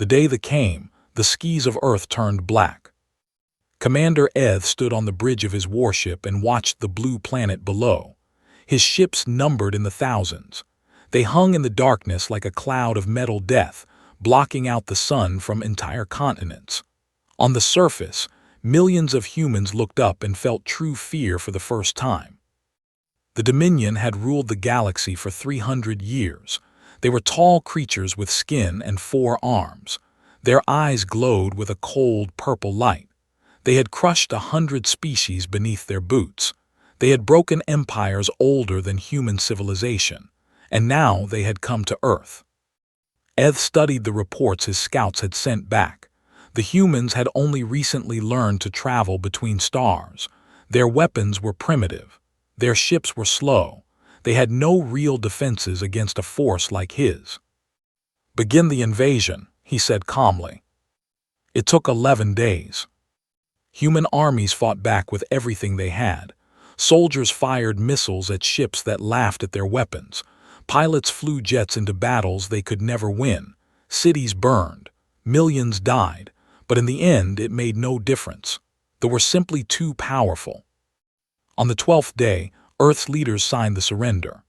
The day that came, the skies of Earth turned black. Commander Eth stood on the bridge of his warship and watched the blue planet below. His ships numbered in the thousands. They hung in the darkness like a cloud of metal death, blocking out the sun from entire continents. On the surface, millions of humans looked up and felt true fear for the first time. The Dominion had ruled the galaxy for 300 years. They were tall creatures with skin and 4 arms. Their eyes glowed with a cold purple light. They had crushed 100 species beneath their boots. They had broken empires older than human civilization, and now they had come to Earth. Eth studied the reports his scouts had sent back. The humans had only recently learned to travel between stars. Their weapons were primitive. Their ships were slow. They had no real defenses against a force like his. "Begin the invasion," he said calmly. It took 11 days. Human armies fought back with everything they had. Soldiers fired missiles at ships that laughed at their weapons. Pilots flew jets into battles they could never win. Cities burned. Millions died. But in the end, it made no difference. They were simply too powerful. On the 12th day, Earth's leaders signed the surrender.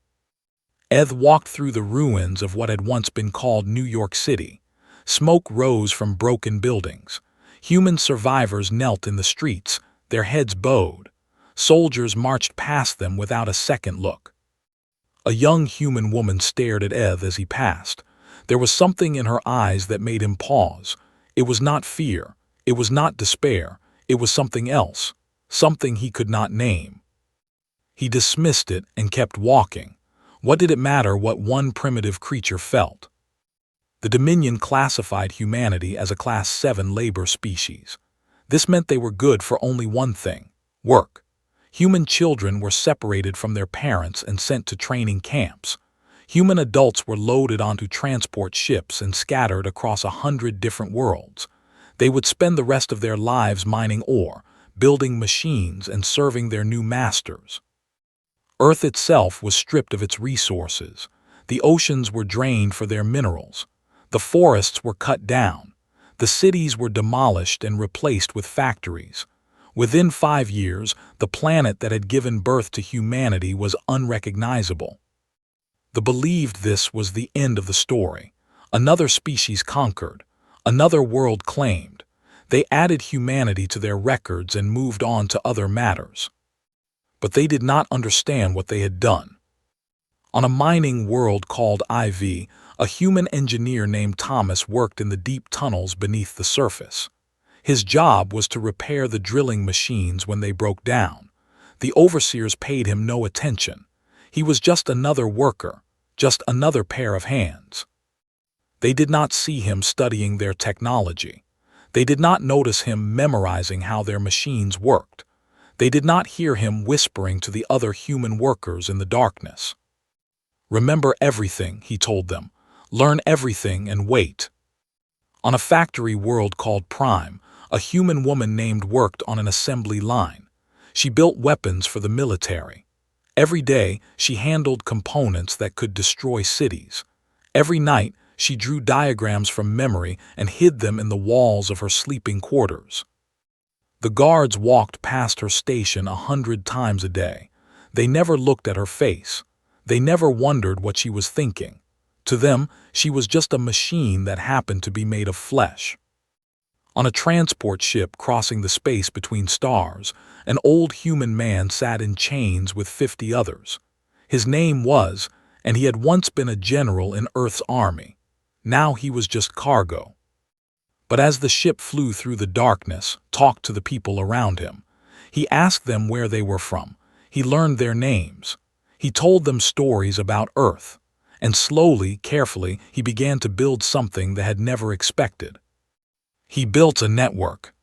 Eth walked through the ruins of what had once been called New York City. Smoke rose from broken buildings. Human survivors knelt in the streets, their heads bowed. Soldiers marched past them without a second look. A young human woman stared at Eth as he passed. There was something in her eyes that made him pause. It was not fear. It was not despair. It was something else, something he could not name. He dismissed it and kept walking. What did it matter what one primitive creature felt? The Dominion classified humanity as a Class 7 labor species. This meant they were good for only one thing: work. Human children were separated from their parents and sent to training camps. Human adults were loaded onto transport ships and scattered across 100 different worlds. They would spend the rest of their lives mining ore, building machines, and serving their new masters. Earth itself was stripped of its resources. The oceans were drained for their minerals. The forests were cut down. The cities were demolished and replaced with factories. Within 5 years, the planet that had given birth to humanity was unrecognizable. They believed this was the end of the story. Another species conquered. Another world claimed. They added humanity to their records and moved on to other matters. But they did not understand what they had done. On a mining world called IV, a human engineer named Thomas worked in the deep tunnels beneath the surface. His job was to repair the drilling machines when they broke down. The overseers paid him no attention. He was just another worker, just another pair of hands. They did not see him studying their technology. They did not notice him memorizing how their machines worked. They did not hear him whispering to the other human workers in the darkness. "Remember everything," he told them. "Learn everything and wait." On a factory world called Prime, a human woman named worked on an assembly line. She built weapons for the military. Every day, she handled components that could destroy cities. Every night, she drew diagrams from memory and hid them in the walls of her sleeping quarters. The guards walked past her station 100 times a day. They never looked at her face. They never wondered what she was thinking. To them, she was just a machine that happened to be made of flesh. On a transport ship crossing the space between stars, an old human man sat in chains with 50 others. His name was, and he had once been a general in Earth's army. Now he was just cargo. But as the ship flew through the darkness, talked to the people around him. He asked them where they were from. He learned their names. He told them stories about Earth. And slowly, carefully, he began to build something they had never expected. He built a network.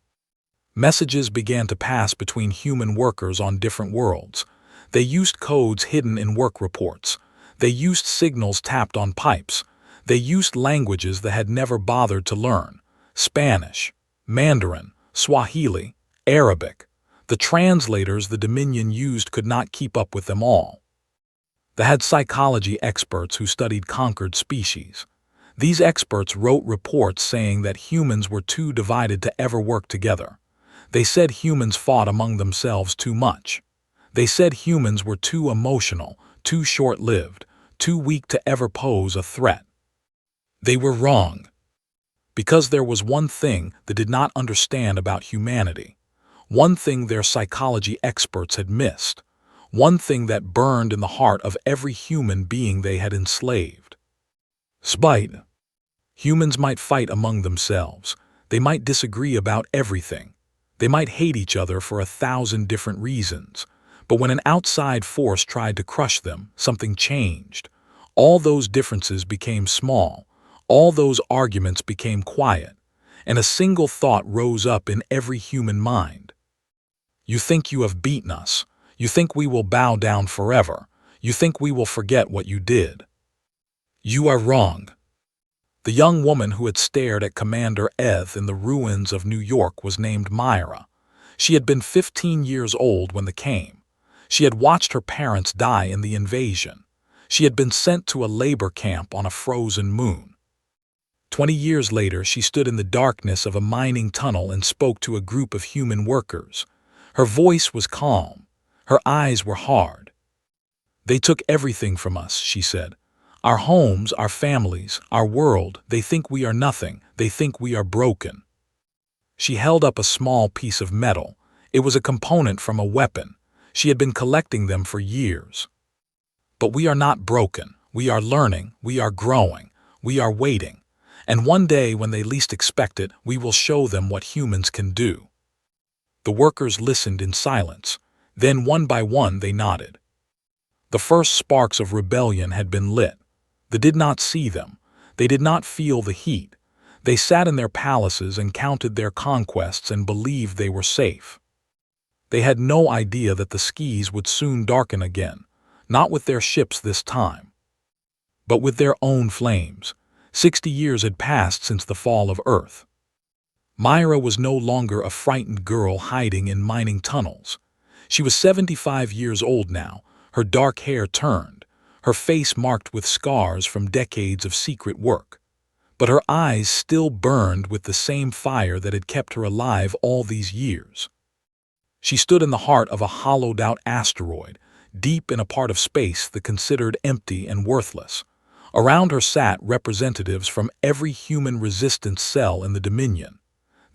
Messages began to pass between human workers on different worlds. They used codes hidden in work reports. They used signals tapped on pipes. They used languages they had never bothered to learn: Spanish, Mandarin, Swahili, Arabic. The translators the Dominion used could not keep up with them all. They had psychology experts who studied conquered species. These experts wrote reports saying that humans were too divided to ever work together. They said humans fought among themselves too much. They said humans were too emotional, too short-lived, too weak to ever pose a threat. They were wrong. Because there was one thing they did not understand about humanity, one thing their psychology experts had missed, one thing that burned in the heart of every human being they had enslaved. Spite. Humans might fight among themselves. They might disagree about everything. They might hate each other for 1,000 different reasons. But when an outside force tried to crush them, something changed. All those differences became small. All those arguments became quiet. And a single thought rose up in every human mind. You think you have beaten us. You think we will bow down forever. You think we will forget what you did. You are wrong. The young woman who had stared at Commander Eth in the ruins of New York was named Myra. She had been 15 years old when they came. She had watched her parents die in the invasion. She had been sent to a labor camp on a frozen moon. 20 years later, she stood in the darkness of a mining tunnel and spoke to a group of human workers. Her voice was calm. Her eyes were hard. They took everything from us, she said. Our homes, our families, our world. They think we are nothing. They think we are broken. She held up a small piece of metal. It was a component from a weapon. She had been collecting them for years. But we are not broken. We are learning. We are growing. We are waiting. And one day, when they least expect it, we will show them what humans can do. The workers listened in silence. Then, one by one, they nodded. The first sparks of rebellion had been lit. They did not see them. They did not feel the heat. They sat in their palaces and counted their conquests and believed they were safe. They had no idea that the skies would soon darken again, not with their ships this time, but with their own flames. 60 years had passed since the fall of Earth. Myra was no longer a frightened girl hiding in mining tunnels. She was 75 years old now, her dark hair turned, her face marked with scars from decades of secret work. But her eyes still burned with the same fire that had kept her alive all these years. She stood in the heart of a hollowed-out asteroid, deep in a part of space that considered empty and worthless. Around her sat representatives from every human resistance cell in the Dominion.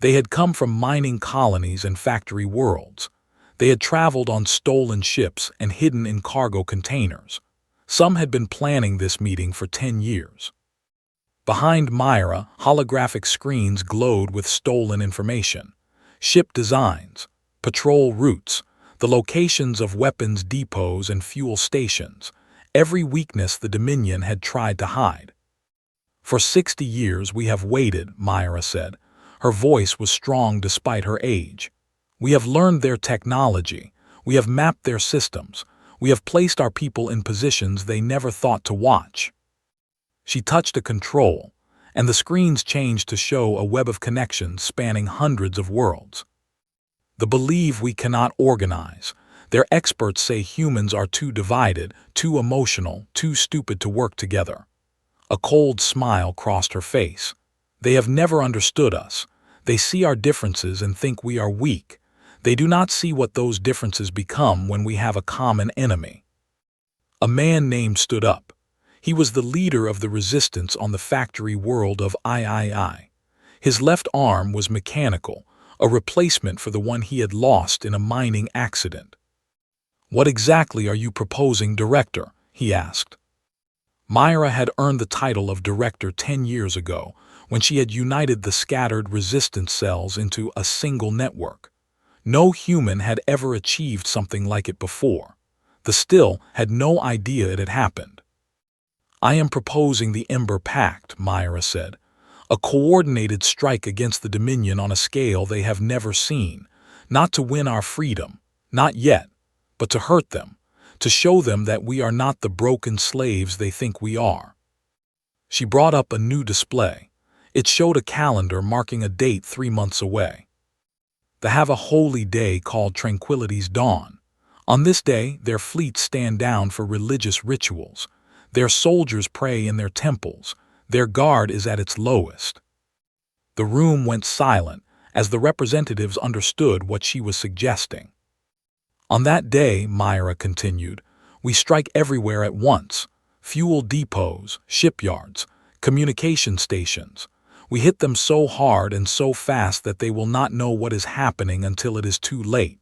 They had come from mining colonies and factory worlds. They had traveled on stolen ships and hidden in cargo containers. Some had been planning this meeting for 10 years. Behind Myra, holographic screens glowed with stolen information. Ship designs, patrol routes, the locations of weapons depots and fuel stations, every weakness the Dominion had tried to hide. For 60 years we have waited, Myra said. Her voice was strong despite her age. We have learned their technology. We have mapped their systems. We have placed our people in positions they never thought to watch. She touched a control, and the screens changed to show a web of connections spanning hundreds of worlds. They believe we cannot organize. Their experts say humans are too divided, too emotional, too stupid to work together. A cold smile crossed her face. They have never understood us. They see our differences and think we are weak. They do not see what those differences become when we have a common enemy. A man named stood up. He was the leader of the resistance on the factory world of III. His left arm was mechanical, a replacement for the one he had lost in a mining accident. "What exactly are you proposing, Director?" he asked. Myra had earned the title of Director 10 years ago, when she had united the scattered resistance cells into a single network. No human had ever achieved something like it before. The Still had no idea it had happened. "I am proposing the Ember Pact," Myra said. "A coordinated strike against the Dominion on a scale they have never seen. Not to win our freedom, not yet, but to hurt them, to show them that we are not the broken slaves they think we are." She brought up a new display. It showed a calendar marking a date 3 months away. They have a holy day called Tranquility's Dawn. On this day, their fleets stand down for religious rituals. Their soldiers pray in their temples. Their guard is at its lowest." The room went silent as the representatives understood what she was suggesting. "On that day," Myra continued, "we strike everywhere at once: fuel depots, shipyards, communication stations. We hit them so hard and so fast that they will not know what is happening until it is too late."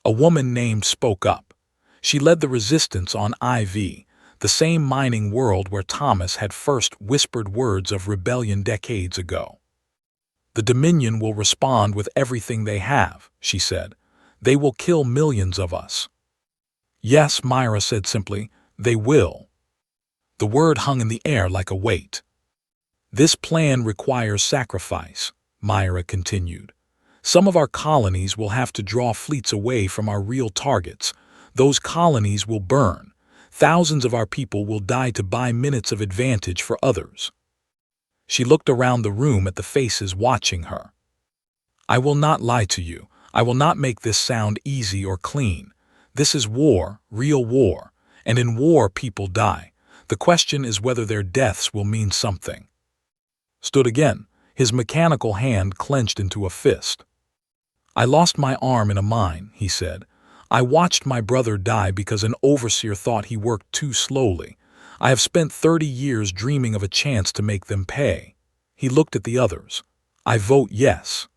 A woman named spoke up. She led the resistance on IV, the same mining world where Thomas had first whispered words of rebellion decades ago. "The Dominion will respond with everything they have," she said. "They will kill millions of us." "Yes," Myra said simply, "they will." The word hung in the air like a weight. "This plan requires sacrifice," Myra continued. "Some of our colonies will have to draw fleets away from our real targets. Those colonies will burn. Thousands of our people will die to buy minutes of advantage for others." She looked around the room at the faces watching her. "I will not lie to you. I will not make this sound easy or clean. This is war, real war, and in war people die. The question is whether their deaths will mean something." Stood again, his mechanical hand clenched into a fist. "I lost my arm in a mine," he said. "I watched my brother die because an overseer thought he worked too slowly. I have spent 30 years dreaming of a chance to make them pay." He looked at the others. "I vote yes."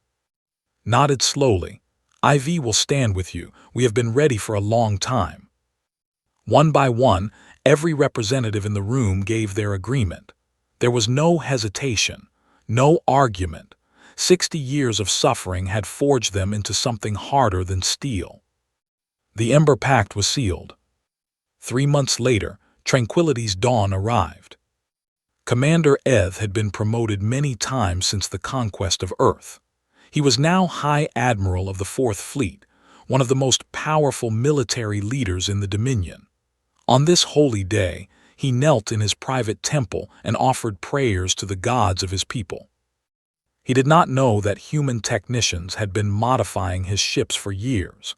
Nodded slowly. "IV will stand with you. We have been ready for a long time." One by one, every representative in the room gave their agreement. There was no hesitation, no argument. 60 years of suffering had forged them into something harder than steel. The Ember Pact was sealed. 3 months later, Tranquility's dawn arrived. Commander Eth had been promoted many times since the conquest of Earth. He was now High Admiral of the Fourth Fleet, one of the most powerful military leaders in the Dominion. On this holy day, he knelt in his private temple and offered prayers to the gods of his people. He did not know that human technicians had been modifying his ships for years.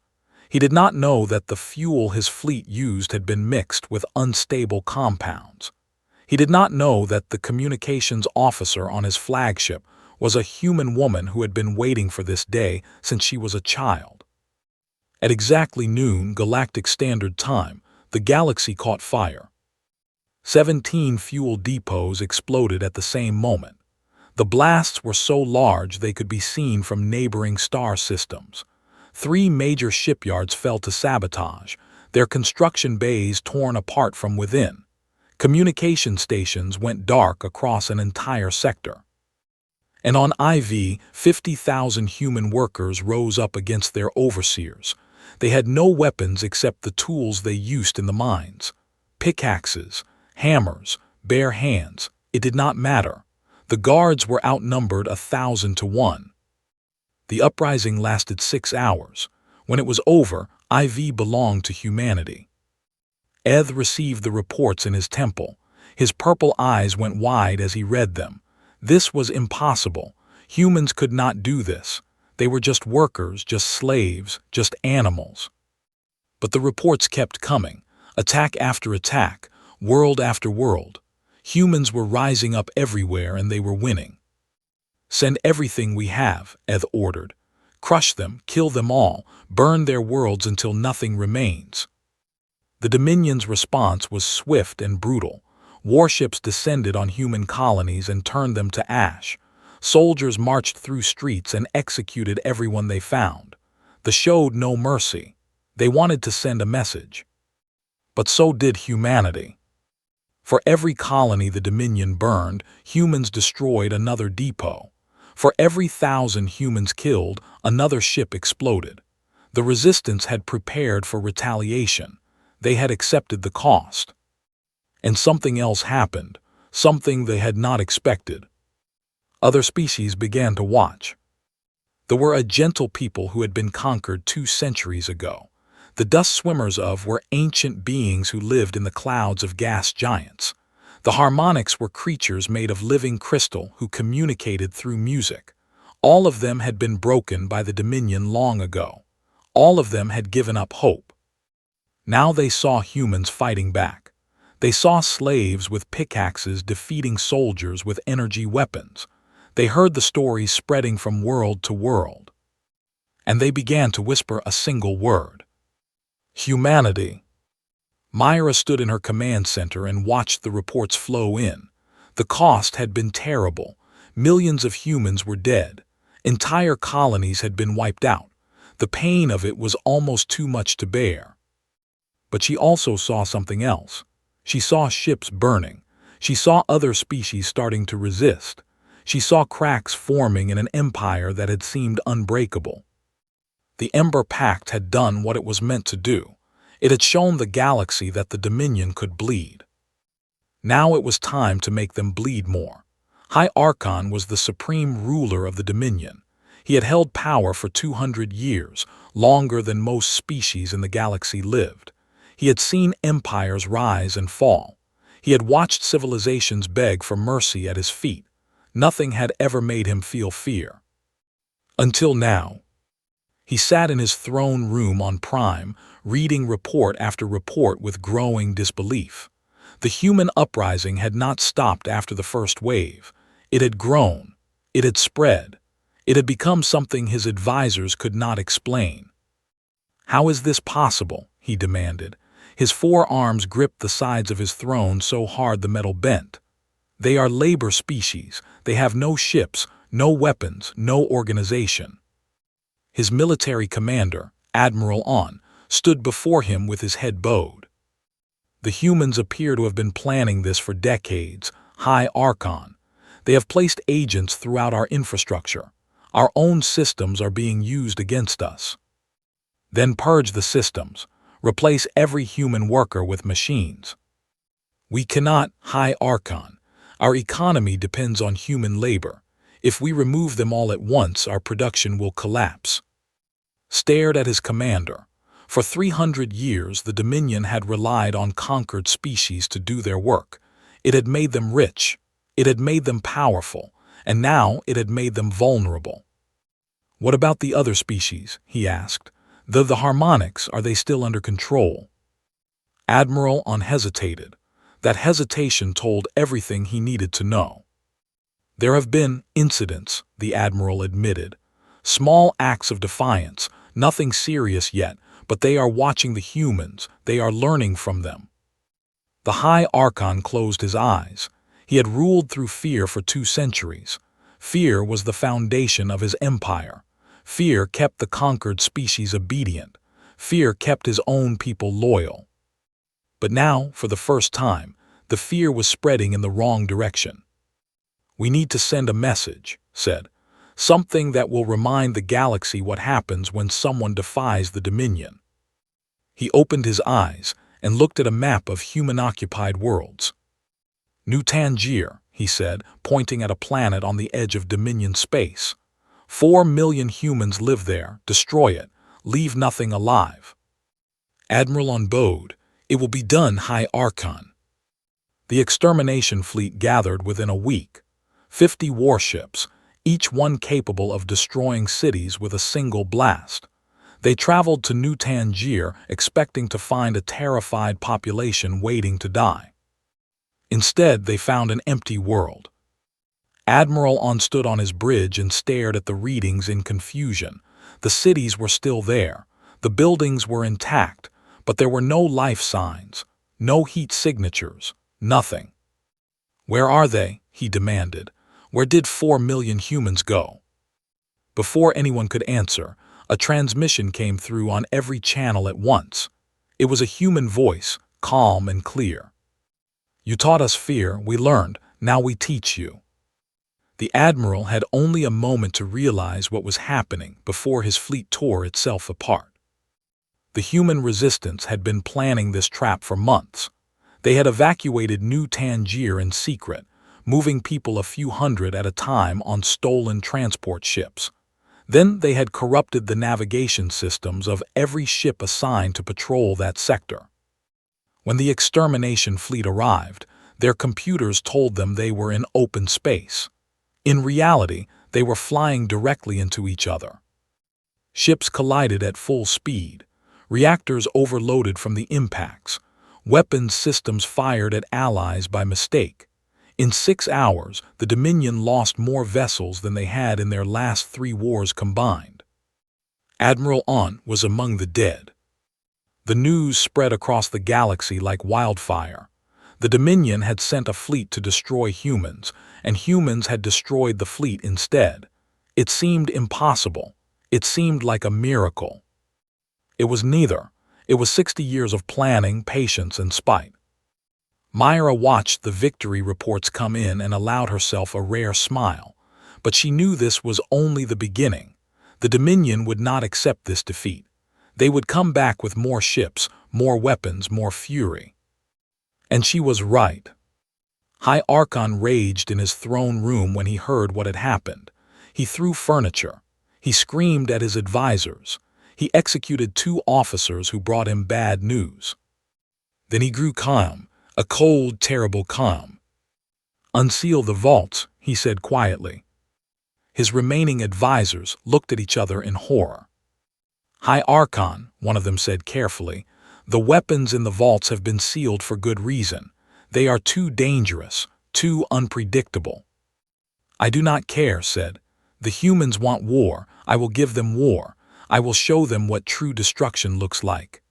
He did not know that the fuel his fleet used had been mixed with unstable compounds. He did not know that the communications officer on his flagship was a human woman who had been waiting for this day since she was a child. At exactly noon Galactic Standard Time, the galaxy caught fire. 17 fuel depots exploded at the same moment. The blasts were so large they could be seen from neighboring star systems. 3 major shipyards fell to sabotage, their construction bays torn apart from within. Communication stations went dark across an entire sector. And on IV, 50,000 human workers rose up against their overseers. They had no weapons except the tools they used in the mines. Pickaxes, hammers, bare hands. It did not matter. The guards were outnumbered 1,000 to 1. The uprising lasted 6 hours. When it was over, IV belonged to humanity. Eth received the reports in his temple. His purple eyes went wide as he read them. This was impossible. Humans could not do this. They were just workers, just slaves, just animals. But the reports kept coming. Attack after attack, world after world. Humans were rising up everywhere and they were winning. "Send everything we have," Eth ordered. "Crush them, kill them all, burn their worlds until nothing remains." The Dominion's response was swift and brutal. Warships descended on human colonies and turned them to ash. Soldiers marched through streets and executed everyone they found. They showed no mercy. They wanted to send a message. But so did humanity. For every colony the Dominion burned, humans destroyed another depot. For every 1,000 humans killed, another ship exploded. The resistance had prepared for retaliation. They had accepted the cost. And something else happened, something they had not expected. Other species began to watch. There were a gentle people who had been conquered 2 centuries ago. The dust swimmers were ancient beings who lived in the clouds of gas giants. The harmonics were creatures made of living crystal who communicated through music. All of them had been broken by the Dominion long ago. All of them had given up hope. Now they saw humans fighting back. They saw slaves with pickaxes defeating soldiers with energy weapons. They heard the stories spreading from world to world. And they began to whisper a single word: humanity. Myra stood in her command center and watched the reports flow in. The cost had been terrible. Millions of humans were dead. Entire colonies had been wiped out. The pain of it was almost too much to bear. But she also saw something else. She saw ships burning. She saw other species starting to resist. She saw cracks forming in an empire that had seemed unbreakable. The Ember Pact had done what it was meant to do. It had shown the galaxy that the Dominion could bleed. Now it was time to make them bleed more. High Archon was the supreme ruler of the Dominion. He had held power for 200 years, longer than most species in the galaxy lived. He had seen empires rise and fall. He had watched civilizations beg for mercy at his feet. Nothing had ever made him feel fear. Until now. He sat in his throne room on Prime, reading report after report with growing disbelief. The human uprising had not stopped after the first wave. It had grown. It had spread. It had become something his advisors could not explain. "How is this possible?" he demanded. His forearms gripped the sides of his throne so hard the metal bent. "They are labor species. They have no ships, no weapons, no organization." His military commander, Admiral On, stood before him with his head bowed. "The humans appear to have been planning this for decades, High Archon. They have placed agents throughout our infrastructure. Our own systems are being used against us." "Then purge the systems. Replace every human worker with machines." "We cannot, High Archon. Our economy depends on human labor. If we remove them all at once, our production will collapse." Stared at his commander. For 300 years, the Dominion had relied on conquered species to do their work. It had made them rich. It had made them powerful. And now it had made them vulnerable. "What about the other species?" he asked. The harmonics, are they still under control?" Admiral On hesitated. That hesitation told everything he needed to know. "There have been incidents," the Admiral admitted. "Small acts of defiance, nothing serious yet, but they are watching the humans. They are learning from them." The High Archon closed his eyes. He had ruled through fear for 2 centuries. Fear was the foundation of his empire. Fear kept the conquered species obedient. Fear kept his own people loyal. But now, for the first time, the fear was spreading in the wrong direction. "We need to send a message," said. "Something that will remind the galaxy what happens when someone defies the Dominion." He opened his eyes and looked at a map of human-occupied worlds. "New Tangier," he said, pointing at a planet on the edge of Dominion space. 4 million humans live there. Destroy it. Leave nothing alive." Admiral On bowed. "It will be done, High Archon." The extermination fleet gathered within a week. 50 warships, each one capable of destroying cities with a single blast. They traveled to New Tangier, expecting to find a terrified population waiting to die. Instead, they found an empty world. Admiral On stood on his bridge and stared at the readings in confusion. The cities were still there. The buildings were intact, but there were no life signs, no heat signatures, nothing. "Where are they?" he demanded. "Where did 4 million humans go?" Before anyone could answer, a transmission came through on every channel at once. It was a human voice, calm and clear. "You taught us fear, we learned, now we teach you." The Admiral had only a moment to realize what was happening before his fleet tore itself apart. The human resistance had been planning this trap for months. They had evacuated New Tangier in secret, moving people a few hundred at a time on stolen transport ships. Then they had corrupted the navigation systems of every ship assigned to patrol that sector. When the extermination fleet arrived, their computers told them they were in open space. In reality, they were flying directly into each other. Ships collided at full speed. Reactors overloaded from the impacts. Weapons systems fired at allies by mistake. In 6 hours, the Dominion lost more vessels than they had in their last 3 wars combined. Admiral On was among the dead. The news spread across the galaxy like wildfire. The Dominion had sent a fleet to destroy humans, and humans had destroyed the fleet instead. It seemed impossible. It seemed like a miracle. It was neither. It was 60 years of planning, patience, and spite. Myra watched the victory reports come in and allowed herself a rare smile. But she knew this was only the beginning. The Dominion would not accept this defeat. They would come back with more ships, more weapons, more fury. And she was right. High Archon raged in his throne room when he heard what had happened. He threw furniture. He screamed at his advisors. He executed 2 officers who brought him bad news. Then he grew calm, a cold, terrible calm. "Unseal the vaults," he said quietly. His remaining advisors looked at each other in horror. "High Archon," one of them said carefully, "the weapons in the vaults have been sealed for good reason. They are too dangerous, too unpredictable." "I do not care," said. "The humans want war. I will give them war. I will show them what true destruction looks like."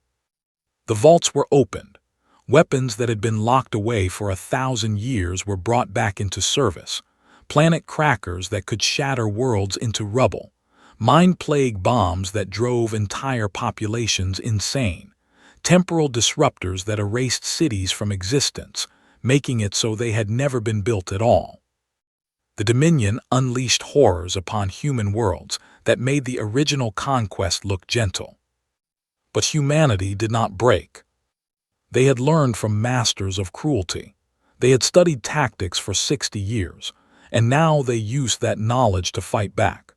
The vaults were opened. Weapons that had been locked away for 1,000 years were brought back into service. Planet crackers that could shatter worlds into rubble. Mind plague bombs that drove entire populations insane. Temporal disruptors that erased cities from existence, making it so they had never been built at all. The Dominion unleashed horrors upon human worlds that made the original conquest look gentle. But humanity did not break. They had learned from masters of cruelty. They had studied tactics for 60 years, and now they used that knowledge to fight back.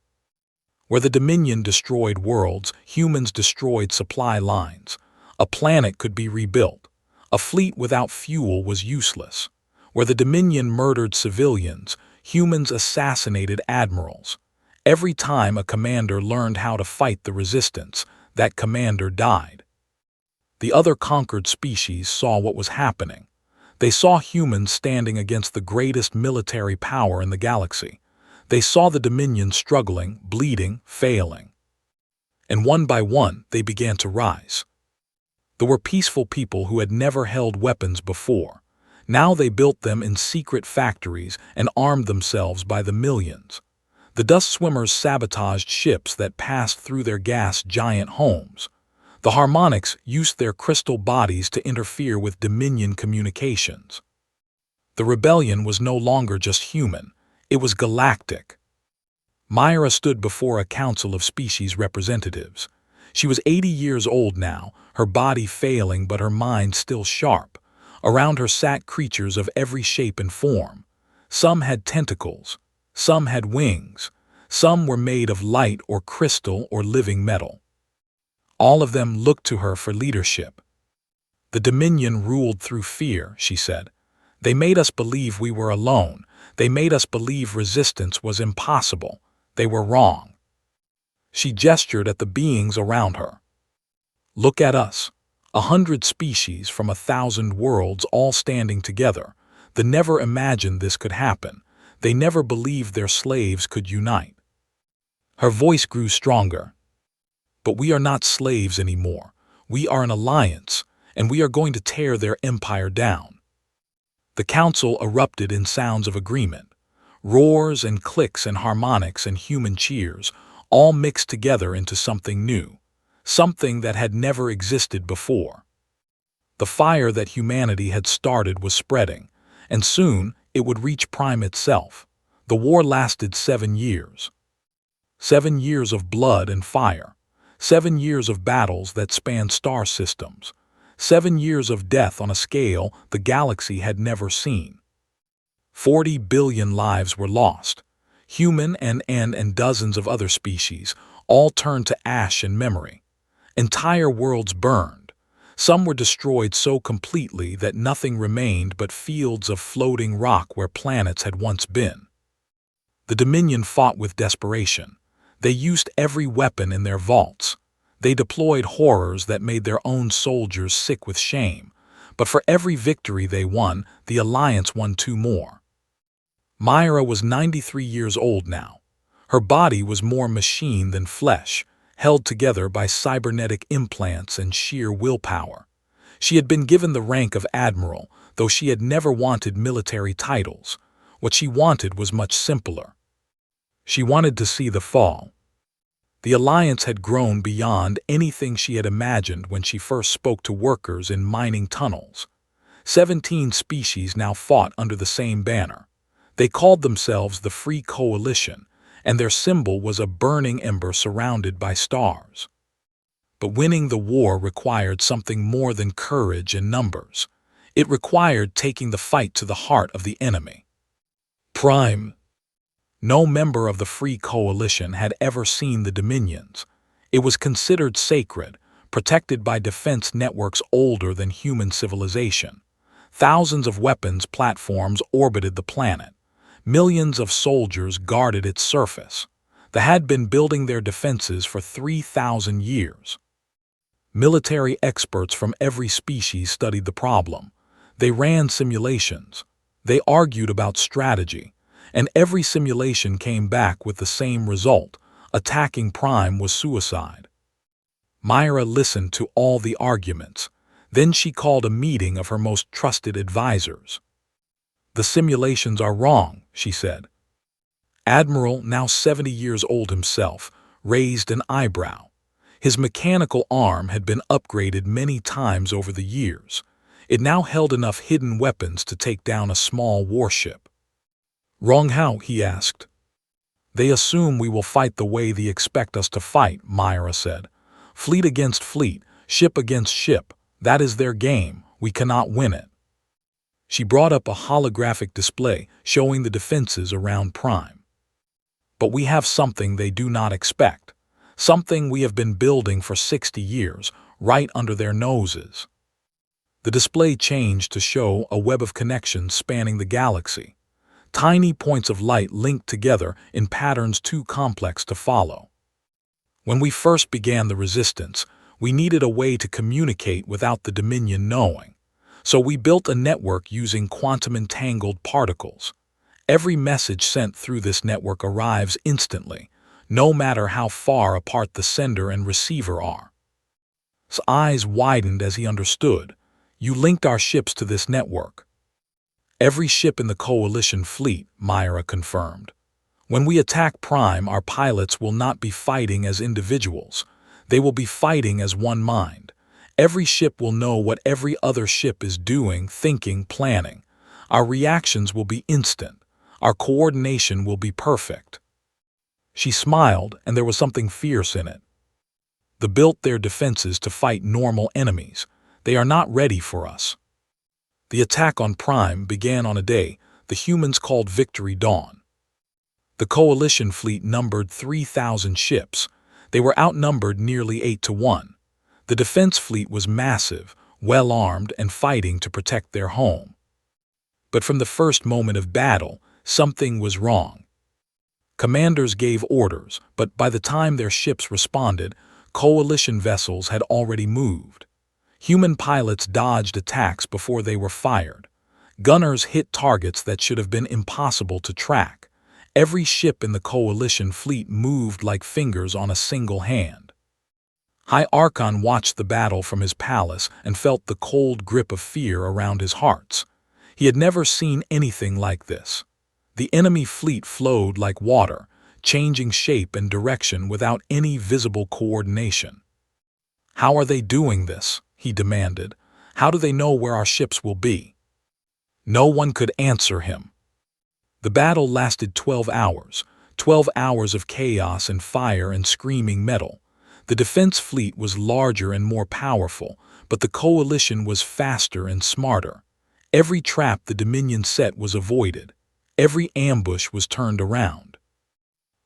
Where the Dominion destroyed worlds, humans destroyed supply lines. A planet could be rebuilt. A fleet without fuel was useless. Where the Dominion murdered civilians, humans assassinated admirals. Every time a commander learned how to fight the resistance, that commander died. The other conquered species saw what was happening. They saw humans standing against the greatest military power in the galaxy. They saw the Dominion struggling, bleeding, failing. And one by one, they began to rise. There were peaceful people who had never held weapons before. Now they built them in secret factories and armed themselves by the millions. The dust swimmers sabotaged ships that passed through their gas giant homes. The harmonics used their crystal bodies to interfere with Dominion communications. The rebellion was no longer just human, it was galactic. Myra stood before a council of species representatives. She was 80 years old now, her body failing but her mind still sharp. Around her sat creatures of every shape and form. Some had tentacles, some had wings, some were made of light or crystal or living metal. All of them looked to her for leadership. "The Dominion ruled through fear," she said. "They made us believe we were alone. They made us believe resistance was impossible. They were wrong." She gestured at the beings around her. "Look at us. 100 species from 1,000 worlds all standing together. They never imagined this could happen. They never believed their slaves could unite." Her voice grew stronger. "But we are not slaves anymore. We are an alliance, and we are going to tear their empire down." The council erupted in sounds of agreement. Roars and clicks and harmonics and human cheers, all mixed together into something new. Something that had never existed before. The fire that humanity had started was spreading, and soon it would reach prime itself. The war lasted 7 years. 7 years of blood and fire. 7 years of battles that spanned star systems. 7 years of death on a scale the galaxy had never seen. 40 billion lives were lost. Human and dozens of other species, all turned to ash and memory. Entire worlds burned. Some were destroyed so completely that nothing remained but fields of floating rock where planets had once been. The Dominion fought with desperation. They used every weapon in their vaults. They deployed horrors that made their own soldiers sick with shame. But for every victory they won, the Alliance won 2 more. Myra was 93 years old now. Her body was more machine than flesh, held together by cybernetic implants and sheer willpower. She had been given the rank of admiral, though she had never wanted military titles. What she wanted was much simpler. She wanted to see the fall. The Alliance had grown beyond anything she had imagined when she first spoke to workers in mining tunnels. 17 species now fought under the same banner. They called themselves the Free Coalition, and their symbol was a burning ember surrounded by stars. But winning the war required something more than courage and numbers. It required taking the fight to the heart of the enemy. Prime. No member of the Free Coalition had ever seen the Dominions. It was considered sacred, protected by defense networks older than human civilization. Thousands of weapons platforms orbited the planet. Millions of soldiers guarded its surface. They had been building their defenses for 3,000 years. Military experts from every species studied the problem. They ran simulations. They argued about strategy. And every simulation came back with the same result: attacking Prime was suicide. Myra listened to all the arguments. Then she called a meeting of her most trusted advisors. "The simulations are wrong," she said. Admiral, now 70 years old himself, raised an eyebrow. His mechanical arm had been upgraded many times over the years. It now held enough hidden weapons to take down a small warship. "Wrong how?" he asked. "They assume we will fight the way they expect us to fight," Myra said. "Fleet against fleet, ship against ship. That is their game. We cannot win it." She brought up a holographic display showing the defenses around Prime. "But we have something they do not expect. Something we have been building for 60 years, right under their noses." The display changed to show a web of connections spanning the galaxy. Tiny points of light linked together in patterns too complex to follow. "When we first began the resistance, we needed a way to communicate without the Dominion knowing. So we built a network using quantum-entangled particles. Every message sent through this network arrives instantly, no matter how far apart the sender and receiver are." His eyes widened as he understood. "You linked our ships to this network." "Every ship in the Coalition fleet," Myra confirmed. "When we attack Prime, our pilots will not be fighting as individuals. They will be fighting as one mind. Every ship will know what every other ship is doing, thinking, planning. Our reactions will be instant. Our coordination will be perfect." She smiled, and there was something fierce in it. "They built their defenses to fight normal enemies. They are not ready for us." The attack on Prime began on a day the humans called Victory Dawn. The Coalition fleet numbered 3,000 ships. They were outnumbered nearly 8 to 1. The defense fleet was massive, well-armed, and fighting to protect their home. But from the first moment of battle, something was wrong. Commanders gave orders, but by the time their ships responded, Coalition vessels had already moved. Human pilots dodged attacks before they were fired. Gunners hit targets that should have been impossible to track. Every ship in the Coalition fleet moved like fingers on a single hand. High Archon watched the battle from his palace and felt the cold grip of fear around his hearts. He had never seen anything like this. The enemy fleet flowed like water, changing shape and direction without any visible coordination. "How are they doing this?" he demanded. "How do they know where our ships will be?" No one could answer him. The battle lasted 12 hours, 12 hours of chaos and fire and screaming metal. The defense fleet was larger and more powerful, but the Coalition was faster and smarter. Every trap the Dominion set was avoided. Every ambush was turned around.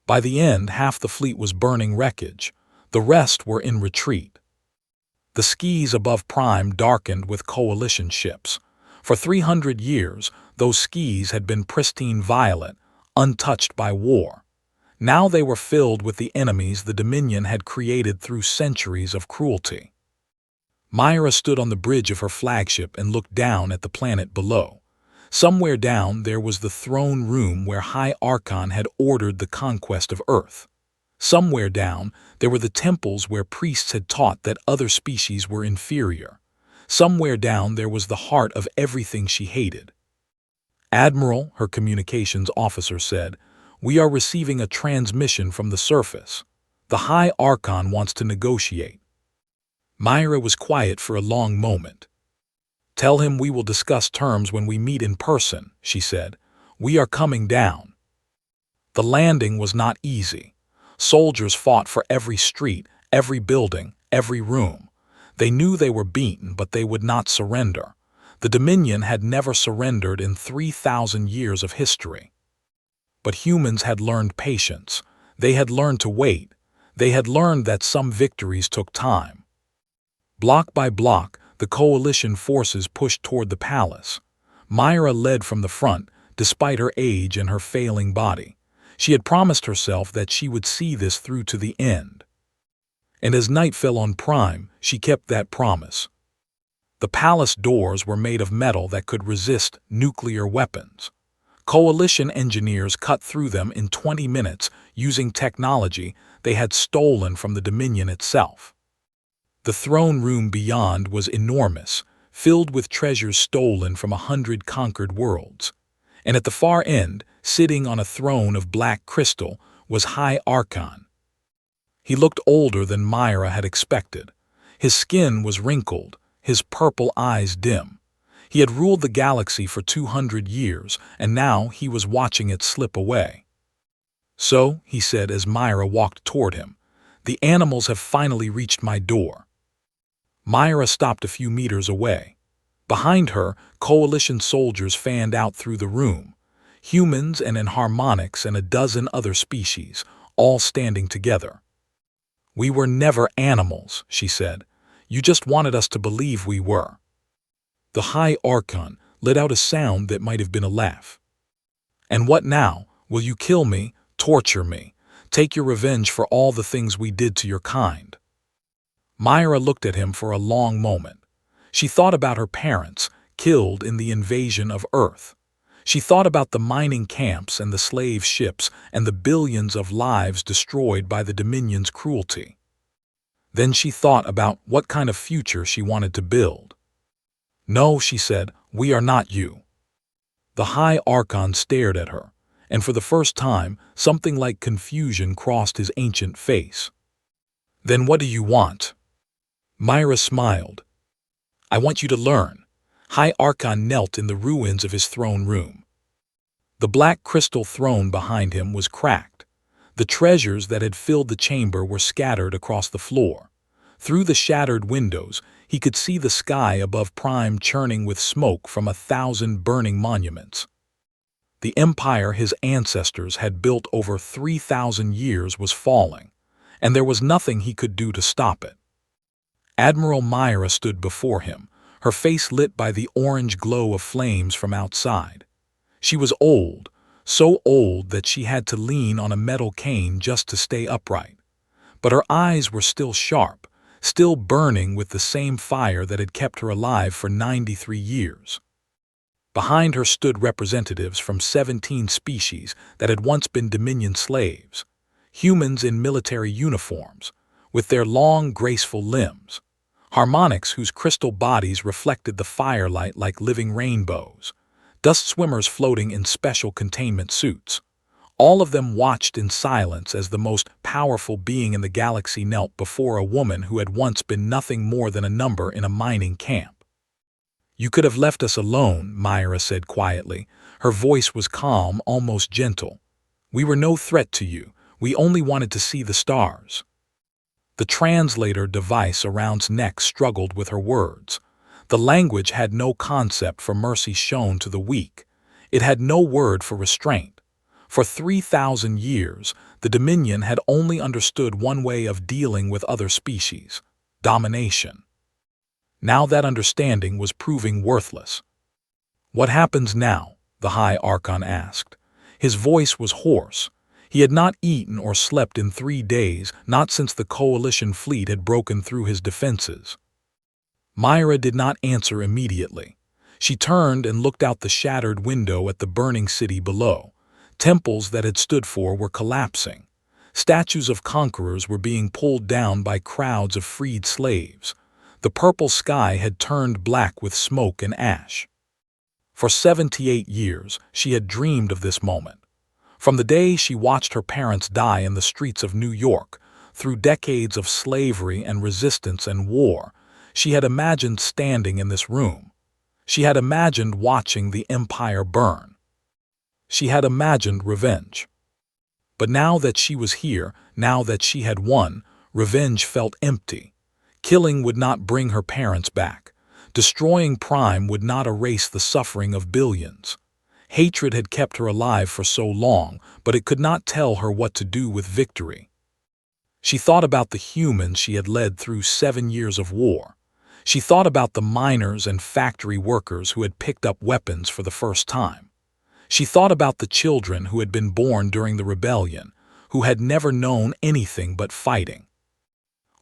By the end, half the fleet was burning wreckage. The rest were in retreat. The skies above Prime darkened with Coalition ships. For 300 years, those skies had been pristine violet, untouched by war. Now they were filled with the enemies the Dominion had created through centuries of cruelty. Myra stood on the bridge of her flagship and looked down at the planet below. Somewhere down there was the throne room where High Archon had ordered the conquest of Earth. Somewhere down there were the temples where priests had taught that other species were inferior. Somewhere down there was the heart of everything she hated. "Admiral," her communications officer said, "we are receiving a transmission from the surface. The High Archon wants to negotiate." Myra was quiet for a long moment. "Tell him we will discuss terms when we meet in person," she said. "We are coming down." The landing was not easy. Soldiers fought for every street, every building, every room. They knew they were beaten, but they would not surrender. The Dominion had never surrendered in 3,000 years of history. But humans had learned patience. They had learned to wait. They had learned that some victories took time. Block by block, the coalition forces pushed toward the palace. Myra led from the front, despite her age and her failing body. She had promised herself that she would see this through to the end. And as night fell on Prime, she kept that promise. The palace doors were made of metal that could resist nuclear weapons. Coalition engineers cut through them in 20 minutes using technology they had stolen from the Dominion itself. The throne room beyond was enormous, filled with treasures stolen from 100 conquered worlds. And at the far end, sitting on a throne of black crystal, was High Archon. He looked older than Myra had expected. His skin was wrinkled, his purple eyes dim. He had ruled the galaxy for 200 years, and now he was watching it slip away. "So," he said as Myra walked toward him, "the animals have finally reached my door." Myra stopped a few meters away. Behind her, coalition soldiers fanned out through the room. Humans and Enharmonics and a dozen other species, all standing together. "We were never animals," she said. "You just wanted us to believe we were." The High Archon let out a sound that might have been a laugh. "And what now? Will you kill me, torture me, take your revenge for all the things we did to your kind?" Myra looked at him for a long moment. She thought about her parents, killed in the invasion of Earth. She thought about the mining camps and the slave ships and the billions of lives destroyed by the Dominion's cruelty. Then she thought about what kind of future she wanted to build. "No," she said, "we are not you." The High Archon stared at her, and for the first time, something like confusion crossed his ancient face. "Then what do you want?" Myra smiled. "I want you to learn." High Archon knelt in the ruins of his throne room. The black crystal throne behind him was cracked. The treasures that had filled the chamber were scattered across the floor. Through the shattered windows, he could see the sky above Prime churning with smoke from 1,000 burning monuments. The empire his ancestors had built over 3,000 years was falling, and there was nothing he could do to stop it. Admiral Myra stood before him, her face lit by the orange glow of flames from outside. She was old, so old that she had to lean on a metal cane just to stay upright. But her eyes were still sharp, still burning with the same fire that had kept her alive for 93 years. Behind her stood representatives from 17 species that had once been Dominion slaves, humans in military uniforms, with their long, graceful limbs, harmonics whose crystal bodies reflected the firelight like living rainbows, dust swimmers floating in special containment suits. All of them watched in silence as the most powerful being in the galaxy knelt before a woman who had once been nothing more than a number in a mining camp. "You could have left us alone," Myra said quietly. Her voice was calm, almost gentle. "We were no threat to you. We only wanted to see the stars." The translator device around her neck struggled with her words. The language had no concept for mercy shown to the weak. It had no word for restraint. For 3,000 years, the Dominion had only understood one way of dealing with other species: domination. Now that understanding was proving worthless. "What happens now?" the High Archon asked. His voice was hoarse. He had not eaten or slept in 3 days, not since the coalition fleet had broken through his defenses. Myra did not answer immediately. She turned and looked out the shattered window at the burning city below. Temples that had stood for were collapsing. Statues of conquerors were being pulled down by crowds of freed slaves. The purple sky had turned black with smoke and ash. For 78 years, she had dreamed of this moment. From the day she watched her parents die in the streets of New York, through decades of slavery and resistance and war, she had imagined standing in this room. She had imagined watching the empire burn. She had imagined revenge. But now that she was here, now that she had won, revenge felt empty. Killing would not bring her parents back. Destroying Prime would not erase the suffering of billions. Hatred had kept her alive for so long, but it could not tell her what to do with victory. She thought about the humans she had led through 7 years of war. She thought about the miners and factory workers who had picked up weapons for the first time. She thought about the children who had been born during the rebellion, who had never known anything but fighting.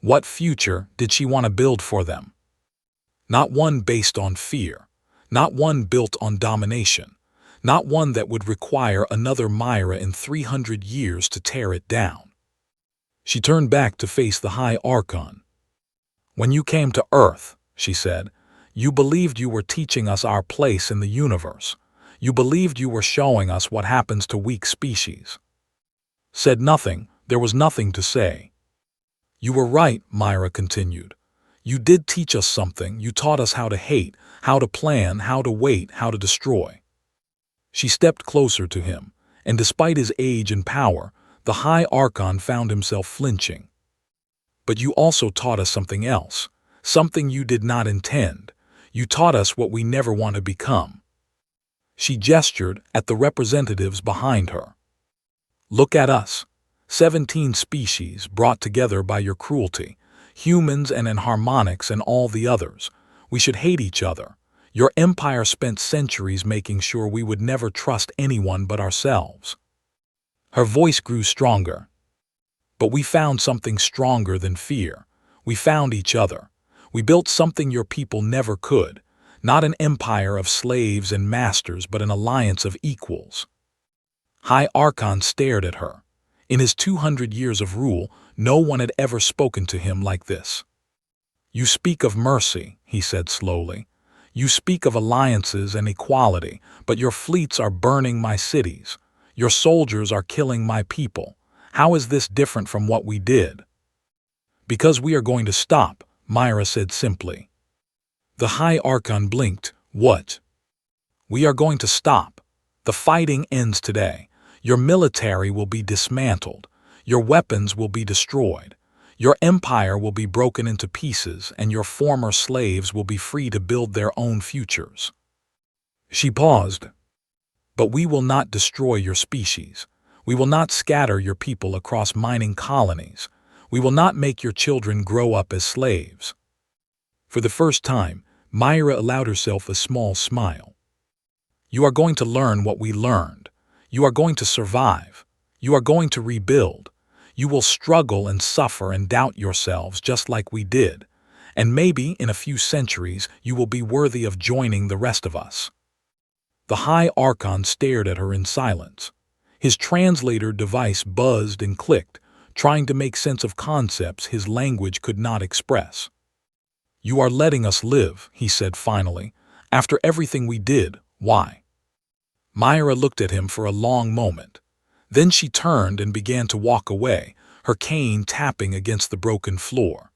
What future did she want to build for them? Not one based on fear, not one built on domination, not one that would require another Myra in 300 years to tear it down. She turned back to face the High Archon. "When you came to Earth," she said, "you believed you were teaching us our place in the universe. You believed you were showing us what happens to weak species." Said nothing, there was nothing to say. "You were right," Myra continued. "You did teach us something. You taught us how to hate, how to plan, how to wait, how to destroy." She stepped closer to him, and despite his age and power, the High Archon found himself flinching. "But you also taught us something else, something you did not intend. You taught us what we never want to become." She gestured at the representatives behind her. "Look at us. 17 species brought together by your cruelty, humans and enharmonics and all the others. We should hate each other. Your empire spent centuries making sure we would never trust anyone but ourselves." Her voice grew stronger. "But we found something stronger than fear. We found each other. We built something your people never could. Not an empire of slaves and masters, but an alliance of equals." High Archon stared at her. In his 200 years of rule, no one had ever spoken to him like this. "You speak of mercy," he said slowly. "You speak of alliances and equality, but your fleets are burning my cities. Your soldiers are killing my people. How is this different from what we did?" "Because we are going to stop," Myra said simply. The High Archon blinked. "What?" "We are going to stop. The fighting ends today. Your military will be dismantled. Your weapons will be destroyed. Your empire will be broken into pieces, and your former slaves will be free to build their own futures." She paused. "But we will not destroy your species. We will not scatter your people across mining colonies. We will not make your children grow up as slaves." For the first time, Myra allowed herself a small smile. "You are going to learn what we learned. You are going to survive. You are going to rebuild. You will struggle and suffer and doubt yourselves just like we did. And maybe in a few centuries you will be worthy of joining the rest of us." The High Archon stared at her in silence. His translator device buzzed and clicked, trying to make sense of concepts his language could not express. "You are letting us live," he said finally. "After everything we did, why?" Myra looked at him for a long moment. Then she turned and began to walk away, her cane tapping against the broken floor.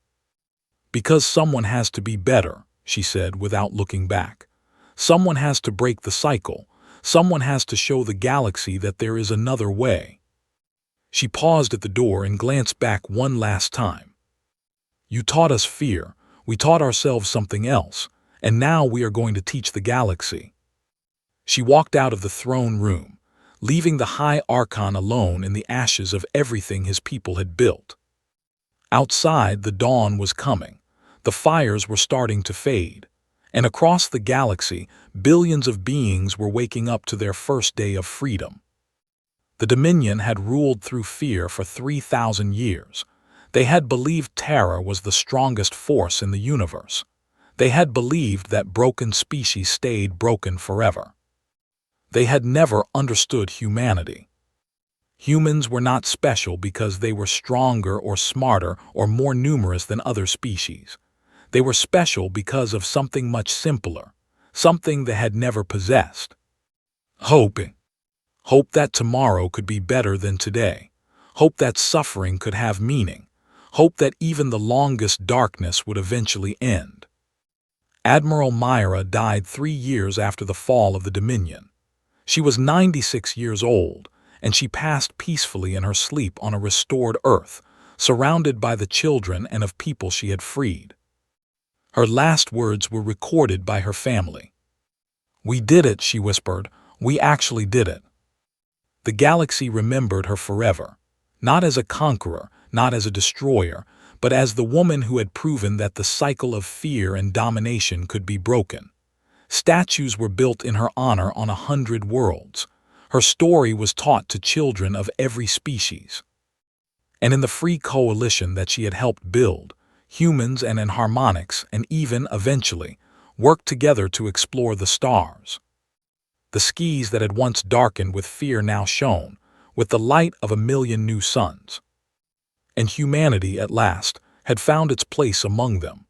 "Because someone has to be better," she said without looking back. "Someone has to break the cycle. Someone has to show the galaxy that there is another way." She paused at the door and glanced back one last time. "You taught us fear. We taught ourselves something else, and now we are going to teach the galaxy." She walked out of the throne room, leaving the High Archon alone in the ashes of everything his people had built. Outside, the dawn was coming. The fires were starting to fade. And across the galaxy, billions of beings were waking up to their first day of freedom. The Dominion had ruled through fear for 3,000 years. They had believed terror was the strongest force in the universe. They had believed that broken species stayed broken forever. They had never understood humanity. Humans were not special because they were stronger or smarter or more numerous than other species. They were special because of something much simpler, something they had never possessed. Hoping. Hope that tomorrow could be better than today. Hope that suffering could have meaning. Hope that even the longest darkness would eventually end. Admiral Myra died 3 years after the fall of the Dominion. She was 96 years old, and she passed peacefully in her sleep on a restored Earth, surrounded by the children and of people she had freed. Her last words were recorded by her family. "We did it," she whispered. "We actually did it." The galaxy remembered her forever, not as a conqueror, not as a destroyer, but as the woman who had proven that the cycle of fear and domination could be broken. Statues were built in her honor on 100 worlds. Her story was taught to children of every species. And in the free coalition that she had helped build, humans and enharmonics, and even, eventually, worked together to explore the stars. The skies that had once darkened with fear now shone, with the light of 1,000,000 new suns. And humanity, at last, had found its place among them,